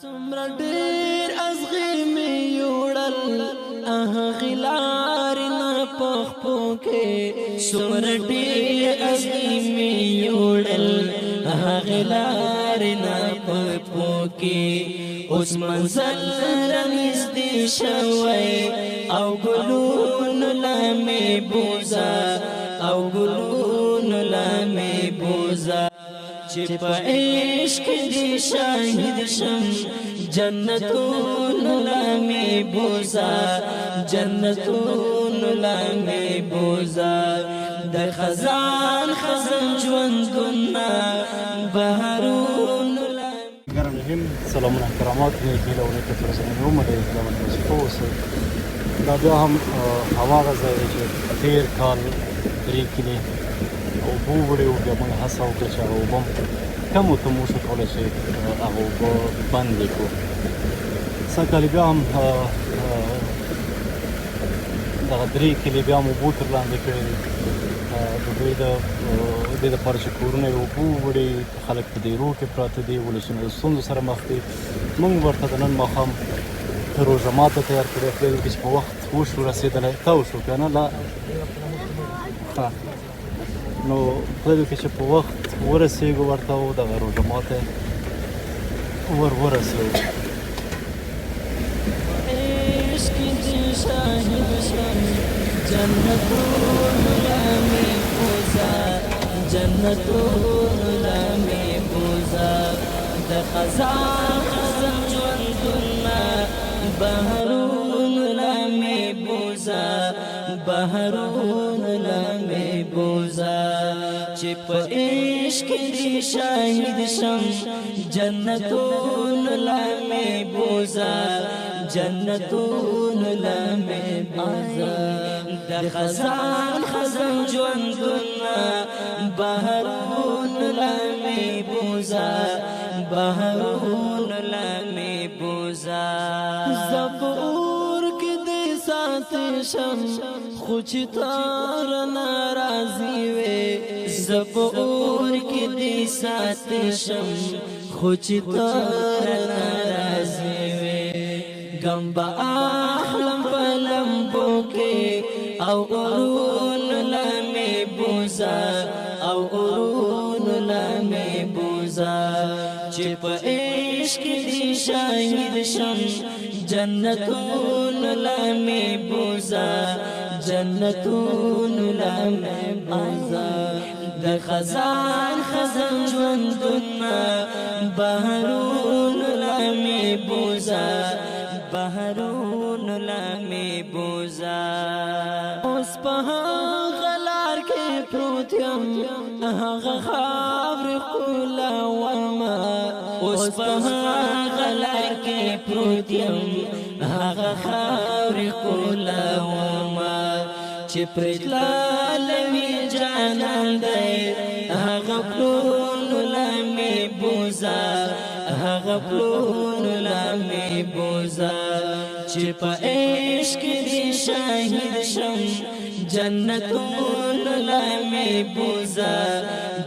سمره ډیر ازغی می یوړل غلار نه پخپو کې سمره ډیر ازغی می یوړل غلار نه پخپو کې اوس منزل رنځدې شوی او ګلون لمه بوزا او ګلون لمه بوزا چې په عشق دې شاهد شم جنتون لمه بوزا جنتون لمه بوزا د خزان خزان ژوندونه بهارون سلامونه کرامات نیکی لونه کتر زمینو مده لونه وظیفه اوسه دا بیا هم هماغه ځای دی چې تېر کال 3 کیلې اوبه وړې وو بیا موږ هڅه وکړه چې هغه اوبه هم کم ورته مو وشو کولی چې هغه اوبه بندې کړو سږ کال بیا هم دغه 3 کیلې بیا هم اوبو تر لاندې کړې دي د دوی د دې دپاره چې کورونه یې اوبه وړي خلک په دیرو کې پراته دي ولسونه د ستونزو سره مخ دي موږ ورته د نن ماښام روژه ماته تیار کړې خدای وکړي چې په وخت وشو رسېدلی تاو شو که نه لا نو خدای وکړي چې په وخت ورسېږو ورته او دغه روژه ماته ورسېږو جنتون لمه بوزا جنتون لمه بوزا د خزان خزان ژوندونه بهارون لمه بوزا بهارون لمه بوزا چې په عشق دې شاهد شم جنتون لمه بوزا جنتون لمه بوزا د خزان خزان ژوندونه بهارون لمه بوزا بهارون لمه بوزا زبور کې دې ساتې شم خو چې تار ناراضي وې زبور کې دې ساتې شم خو چې تار ناراضي وې غم به اخلم په لمبو کې او اورون لمه بوزا او اورون لمه بوزا چې په عشق دې شاهد شم جنتون لمه بوزا جنتون لمه بوزا د خزان خزان ژوندونه بهارون لمه بوزا بهارون لمه بوزا اوس په غلار کې پروت یم هغه خاورې ښکلومه اوس په غلار کې پروت یم هغه خاورې ښکلومه چې پرې تللی وي جانان دی هغه پلون لمه بوزا هغه پلون لمه بوزا چې په عشق دې شاهد شم جنتون لمه بوزا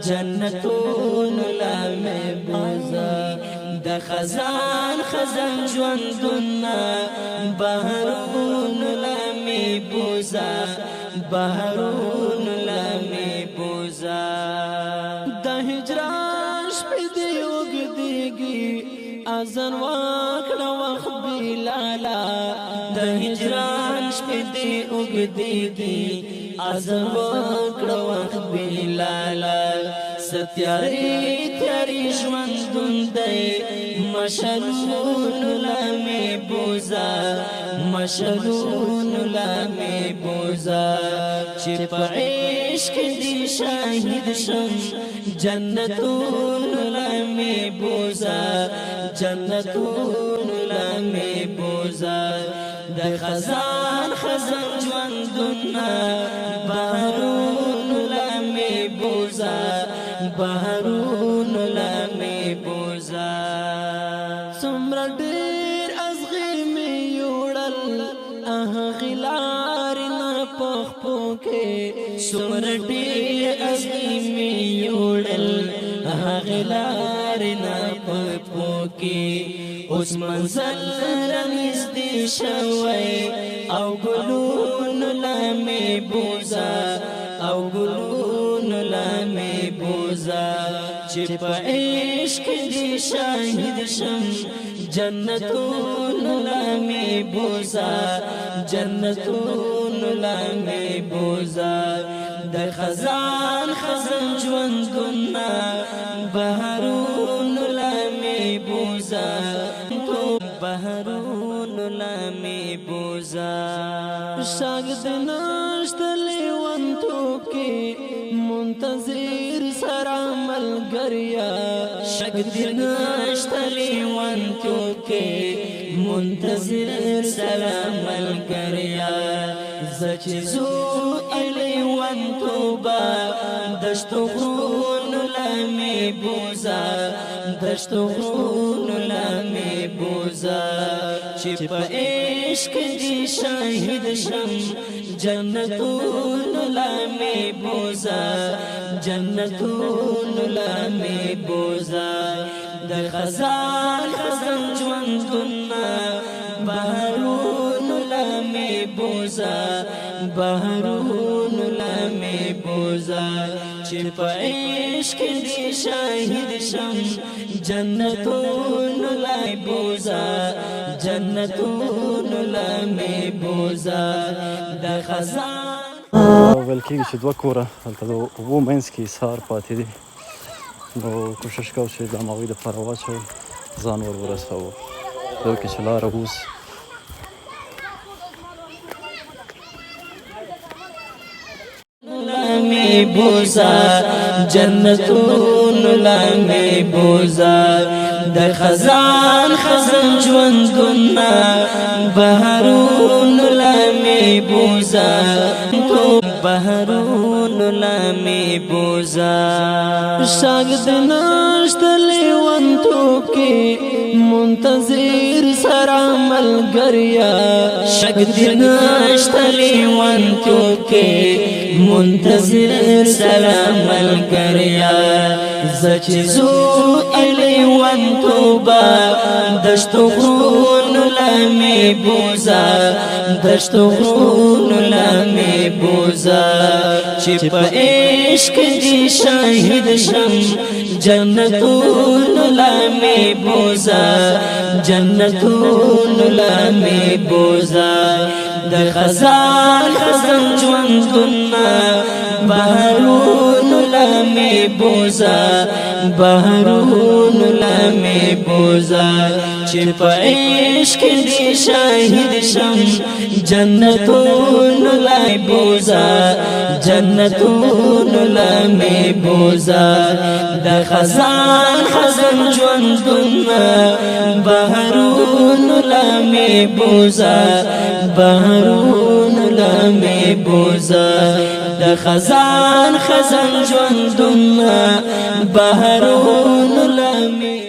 جنتون لمه بوزا د خزان خزان ژوندونه بهارون لمه بوزا بهارون لمه بوزا د هجران شپې دې اوږدېږي اذان وکړه وخت بلالا د هجران شپې دې اوږدېږي اذان وکړه وخت بلالا ستیارې تیارې ژوندون دی مشلون لمه بوزا مشلون لمه بوزا چې په عشق دې شاهد شم جنتون لمه بوزا جنتون لمه بوزا د خزان خزان ژوندونه بهارون لمه بوزا بهارون لمه بوزا څومره ډېر ازغی می یوړل غلار نه پخپو کې څومره ډېر ازغی می یوړل غلار نه پخپو کې اوس منزل رنږدې شوی او ګلونو لمې بوزا او ګلونو لمې بوزا چې په عشق دې شاهد شم جنتونو لمې بوزا جنتونو لمې بوزا د خزان خزان ژوندونه بهارونو لمې بوزا بهارونو لمې بوزا شاګد نشت لیوانتو کې منتظر سره ملګریا شاګد نشت لیوانتو کې منتظر سره ملګریا زچې زو لیوانتو با دشتو غرونو لمې بوزا دشتو غرونو لمې بوزا چې په عشق دې شاهد شم جنتونو لمې بوزا جنتونو لمې بوزا د خزان خزان ژوندونه بهارونو لمې بوزا بهارونو لمې بوزا چې په عشق دې شاهد شم جنتونو لمې بوزا جنتونو لمې بوزا د خزان ویل کېږي چې دوه کوره هلته د اوبو منځ کې ایثار پاتې دي نو کوشش کوو چې د هغوی دپاره واچوو ځان ور ورسوو بلکې چې لاره اوس لمې بوزا جنتونو لمې بوزا د خزان خزان ژوندونه بهارونو لمې بوزا بهارونو لمې بوزا شاګد نشت لیوانتو کې منتظر سره ملګریا شاګد نشت لیوانتو کې منتظر سره ملګریا زچې زو لیوانتو با دشتو غرونو لمې بوزا دشتو غرونو لمې بوزا چې په عشق دې شاهد شم جنتونو لمې بوزا جنتونو لمې بوزا د خزان خزان ژوندونه بهارونو لمې بوزا بهارونو لمې بوزا چې په عشق دې شاهد شم جنتونو لمې بوزا جنتونو لمې بوزا د خزان خزان ژوندونه بهارونو لمې بوزا بهارونو لمې بوزا د خزان خزان ژوندونه بهارونو لمې